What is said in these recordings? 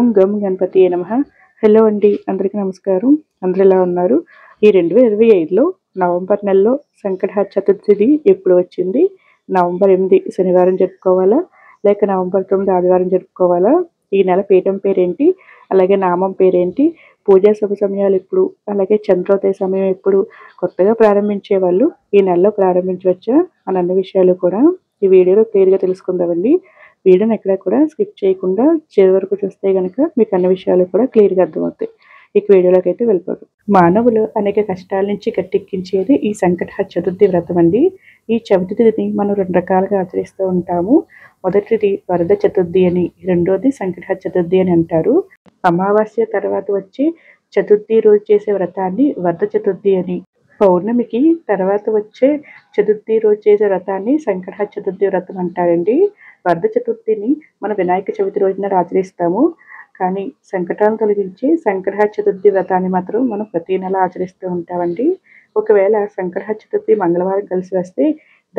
ఓం గం గణపతియే నమః. హలో అండి, అందరికీ నమస్కారం. అందరూ ఎలా ఉన్నారు? ఈ 2025లో నవంబర్ నెలలో సంకటహర చతుర్థి ఎప్పుడు వచ్చింది? నవంబర్ 8 శనివారం జరుపుకోవాలా? లేక నవంబర్ 9 ఆదివారం జరుపుకోవాలా? ఈ నెల పీఠం పేరేంటి? అలాగే నామం పేరేంటి? పూజా శుభ సమయాలు ఎప్పుడు? అలాగే చంద్రోదయ సమయం ఎప్పుడు? కొత్తగా ప్రారంభించే వాళ్ళు ఈ నెలలో ప్రారంభించవచ్చా అని అన్ని విషయాలు కూడా ఈ వీడియోలో క్లియర్గా తెలుసుకుందామండి. వీడియోని ఎక్కడా కూడా స్కిప్ చేయకుండా చివరి వరకు చూస్తే గనక మీకు అన్ని విషయాలు కూడా క్లియర్గా అర్థమవుతాయి. ఇక వీడియోలోకి అయితే వెళ్ళిపోతాం. మానవులు అనేక కష్టాల నుంచి గట్టెక్కించేది ఈ సంకటహర చతుర్థి వ్రతం అండి. ఈ చవితిని మనం 2 రకాలుగా ఆచరిస్తూ ఉంటాము. మొదటిది వరద చతుర్థి అని, రెండోది సంకటహర చతుర్థి అని అంటారు. అమావాస్య తర్వాత వచ్చి చతుర్థి రోజు చేసే వ్రతాన్ని వరద చతుర్థి అని, పౌర్ణమికి తర్వాత వచ్చే చతుర్థి రోజు చేసే వ్రతాన్ని సంకటహర చతుర్థి వ్రతం అంటారండి. వరద చతుర్థిని మన వినాయక చవితి రోజున ఆచరిస్తాము. కానీ సంకటాలను తొలగించి సంకటహర చతుర్థి వ్రతాన్ని మాత్రం మనం ప్రతి నెల ఆచరిస్తూ ఉంటామండి. ఒకవేళ సంకటహర చతుర్థి మంగళవారం కలిసి వస్తే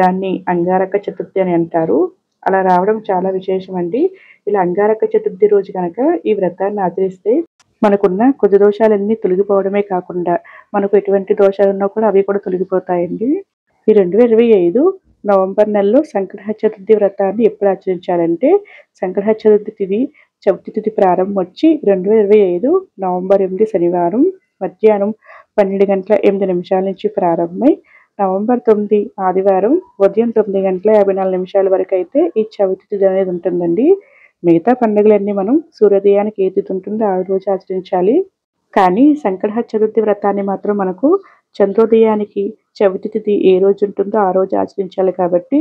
దాన్ని అంగారక చతుర్థి అని అంటారు. అలా రావడం చాలా విశేషం అండి. ఇలా అంగారక చతుర్థి రోజు కనుక ఈ వ్రతాన్ని ఆచరిస్తే మనకున్న కొద్ది దోషాలన్నీ తొలగిపోవడమే కాకుండా మనకు ఎటువంటి దోషాలు ఉన్నా కూడా అవి కూడా తొలగిపోతాయండి. ఈ 2025 నవంబర్ నెలలో సంకటహర చతుర్థి వ్రతాన్ని ఎప్పుడు ఆచరించాలంటే సంకటహర చతుర్థి చవితి తిథి ప్రారంభం వచ్చి 2025 నవంబర్ 8 శనివారం మధ్యాహ్నం 12 గంటల 8 నిమిషాల నుంచి ప్రారంభమై నవంబర్ 9 ఆదివారం ఉదయం 9 గంటల 54 నిమిషాల వరకు అయితే ఈ చవితి తిథి అనేది ఉంటుందండి. మిగతా పండుగలన్నీ మనం సూర్యోదయానికి ఏ తిథి ఉంటుందో ఆ రోజు ఆచరించాలి. కానీ సంకటహర చతుర్థి వ్రతాన్ని మాత్రం మనకు చంద్రోదయానికి చవితి తిథి ఏ రోజు ఉంటుందో ఆ రోజు ఆచరించాలి. కాబట్టి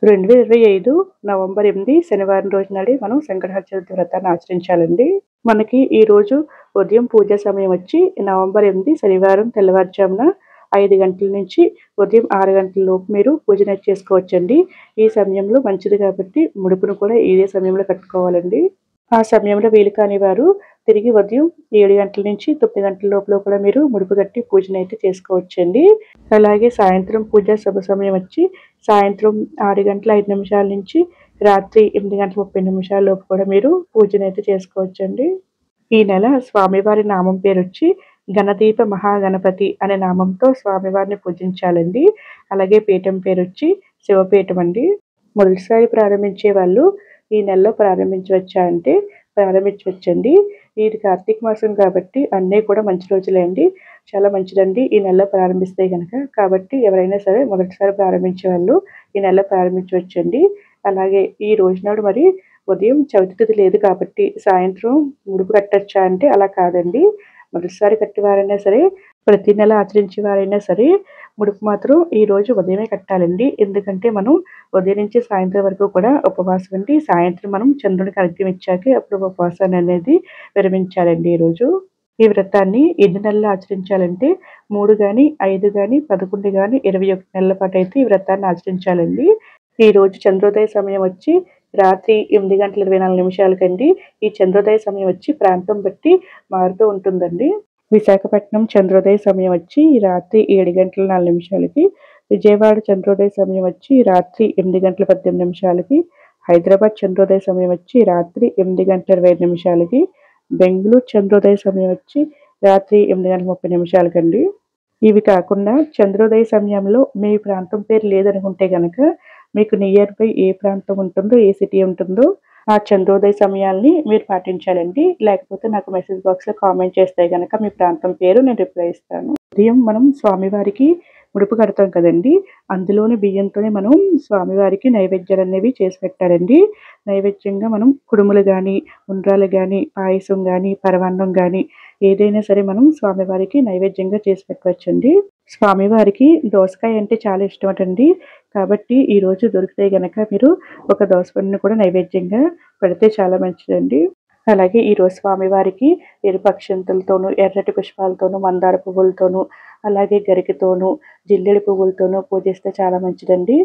2025 నవంబర్ 8 శనివారం రోజు నాడే మనం సంకటహర చతుర్థి వ్రతాన్ని ఆచరించాలండి. మనకి ఈ రోజు ఉదయం పూజా సమయం వచ్చి నవంబర్ 8 శనివారం తెల్లవారుజామున 5 గంటల నుంచి ఉదయం 6 గంటల లోపు మీరు పూజన చేసుకోవచ్చండి. ఈ సమయంలో మంచిది కాబట్టి ముడుపును కూడా ఇదే సమయంలో కట్టుకోవాలండి. ఆ సమయంలో వీలు కాని వారు తిరిగి ఉదయం 7 గంటల నుంచి 9 గంటల లోపల కూడా మీరు ముడుపు కట్టి పూజనైతే చేసుకోవచ్చండి. అలాగే సాయంత్రం పూజ శుభ సమయం వచ్చి సాయంత్రం 6 గంటల 5 నిమిషాల నుంచి రాత్రి 8 గంటల 30 నిమిషాల లోపు కూడా మీరు పూజనైతే చేసుకోవచ్చండి. ఈ నెల స్వామివారి నామం పేరు వచ్చి గణదీప మహాగణపతి అనే నామంతో స్వామివారిని పూజించాలండి. అలాగే పీఠం పేరు వచ్చి శివపీఠం అండి. మొదటిసారి ప్రారంభించే వాళ్ళు ఈ నెలలో ప్రారంభించవచ్చా అంటే ప్రారంభించవచ్చండి. ఇది కార్తీక మాసం కాబట్టి అన్నీ కూడా మంచి రోజులే అండి. చాలా మంచిదండి ఈ నెలలో ప్రారంభిస్తే కనుక. కాబట్టి ఎవరైనా సరే మొదటిసారి ప్రారంభించే వాళ్ళు ఈ నెలలో ప్రారంభించవచ్చండి. అలాగే ఈ రోజునాడు మరి ఉదయం చవితి తిథి లేదు కాబట్టి సాయంత్రం ముడుపు కట్టచ్చా అంటే అలా కాదండి. మొదటిసారి కట్టేవారైనా సరే ప్రతి నెల ఆచరించే వారైనా సరే ముడుపు మాత్రం ఈ రోజు ఉదయమే కట్టాలండి. ఎందుకంటే మనం ఉదయం నుంచి సాయంత్రం వరకు కూడా ఉపవాసం ఉండి సాయంత్రం మనం చంద్రుడికి అర్ఘ్యం ఇచ్చాకే అప్పుడు ఉపవాసాన్ని అనేది విరమించాలండి. ఈరోజు ఈ వ్రతాన్ని ఎన్ని నెలలు ఆచరించాలంటే 3 కానీ 5 కానీ 11 కానీ 21 నెలల పాటు అయితే ఈ వ్రతాన్ని ఆచరించాలండి. ఈ రోజు చంద్రోదయ సమయం వచ్చి రాత్రి 8 గంటల 24 నిమిషాలకండి. ఈ చంద్రోదయ సమయం వచ్చి ప్రాంతం బట్టి మారుతూ ఉంటుందండి. విశాఖపట్నం చంద్రోదయ సమయం వచ్చి రాత్రి 7 గంటల 4 నిమిషాలకి, విజయవాడ చంద్రోదయ సమయం వచ్చి రాత్రి 8 గంటల 18 నిమిషాలకి, హైదరాబాద్ చంద్రోదయ సమయం వచ్చి రాత్రి 8 గంటల 25 నిమిషాలకి, బెంగళూరు చంద్రోదయ సమయం వచ్చి రాత్రి 8 గంటల 30 నిమిషాలకండి. ఇవి కాకుండా చంద్రోదయ సమయంలో మీ ప్రాంతం పేరు లేదనుకుంటే కనుక మీకు నియర్ బై ఏ ప్రాంతం ఉంటుందో ఏ సిటీ ఉంటుందో ఆ చంద్రోదయ సమయాల్ని మీరు పాటించాలండి. లేకపోతే నాకు మెసేజ్ బాక్స్లో కామెంట్ చేస్తే కనుక మీ ప్రాంతం పేరు నేను రిప్లై ఇస్తాను. ఉదయం మనం స్వామివారికి ముడుపు కడతాం కదండి, అందులోని బియ్యంతోనే మనం స్వామివారికి నైవేద్యాలు అనేవి చేసి పెట్టాలండి. నైవేద్యంగా మనం కుడుములు కానీ ఉండ్రాలు కానీ పాయసం కానీ పరమాన్నం కానీ ఏదైనా సరే మనం స్వామివారికి నైవేద్యంగా చేసి పెట్టవచ్చండి. స్వామివారికి దోసకాయ అంటే చాలా ఇష్టమటండి. కాబట్టి ఈరోజు దొరికితే గనక మీరు ఒక దోసపండును కూడా నైవేద్యంగా పెడితే చాలా మంచిదండి. అలాగే ఈరోజు స్వామివారికి ఎరుపు అక్షంతలతోనూ ఎర్రటి పుష్పాలతోనూ మందార పువ్వులతోనూ అలాగే గరికతోనూ జిల్లేడు పువ్వులతోనూ పూజిస్తే చాలా మంచిదండి.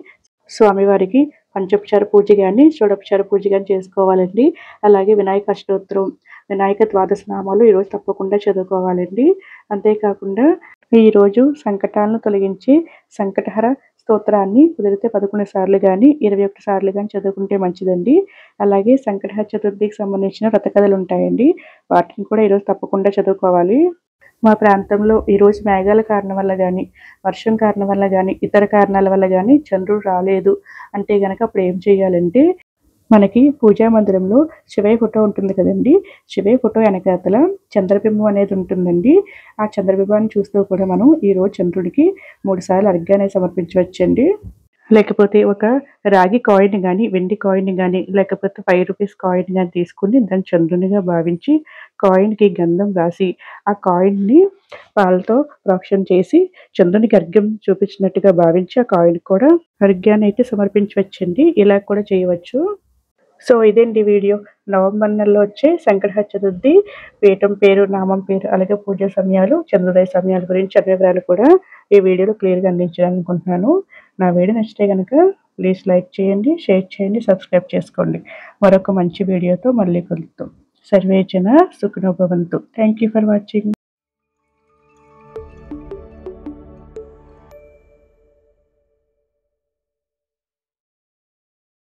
స్వామివారికి పంచోపచార పూజ కానీ షోడోపచార పూజ కానీ చేసుకోవాలండి. అలాగే వినాయక అష్టోత్తరం వినాయక ద్వాదశ నామాలు ఈరోజు తప్పకుండా చదువుకోవాలండి. అంతేకాకుండా ఈరోజు సంకటాలను తొలగించి సంకటహర స్తోత్రాన్ని కుదిరితే 11 సార్లు గానీ, 21 సార్లు గానీ చదువుకుంటే మంచిదండి. అలాగే సంకటహర చతుర్థికి సంబంధించిన వ్రత కథలుంటాయండి. వాటిని కూడా ఈరోజు తప్పకుండా చదువుకోవాలి. మా ప్రాంతంలో ఈరోజు మేఘాల కారణం వల్ల గానీ, వర్షం కారణం వల్ల గానీ, ఇతర కారణాల వల్ల గానీ చంద్రుడు రాలేదు అంటే గనక అప్పుడు ఏం చేయాలంటే, మనకి పూజా మందిరంలో శివయ్య ఫోటో ఉంటుంది కదండీ! శివయ్య ఫోటో ఎనకాతల చంద్రబింబం అనేది ఉంటుందండి. ఆ చంద్రబింబాన్ని చూస్తూ కూడా మనం ఈరోజు చంద్రుడికి 3 సార్లు అర్ఘ్య అనేది సమర్పించవచ్చండి. లేకపోతే ఒక రాగి కాయిన్ గానీ, వెండి కాయిన్ గానీ, లేకపోతే రూ. 5 కాయిన్ గానీ తీసుకొని దాన్ని చంద్రునిగా భావించి, కాయిన్‌కి గంధం రాసి, ఆ కాయిన్‌ని పాలతో ప్రోక్షణ చేసి, చంద్రునికి అర్ఘ్యం చూపించినట్టుగా భావించి, ఆ కాయిన్‌కి కూడా అర్ఘ్యాన్నయితే సమర్పించవచ్చండి. ఇలా కూడా చేయవచ్చు. సో, ఇదండి వీడియో. నవంబర్ నెలలో వచ్చే సంకటహర చతుర్థి పీఠం పేరు, నామం పేరు, అలాగే పూజా సమయాలు, చంద్రోదయ సమయాల గురించి అన్ని వివరాలు కూడా ఈ వీడియోలో క్లియర్‌గా అందించాలనుకుంటున్నాను. నా వీడియో నచ్చితే గనక ప్లీజ్ లైక్ చేయండి, షేర్ చేయండి, సబ్స్క్రైబ్ చేసుకోండి. మరొక మంచి వీడియోతో మళ్ళీ కలుద్దాం. సర్వే జన సుఖినో భవంతు. Thank you for watching.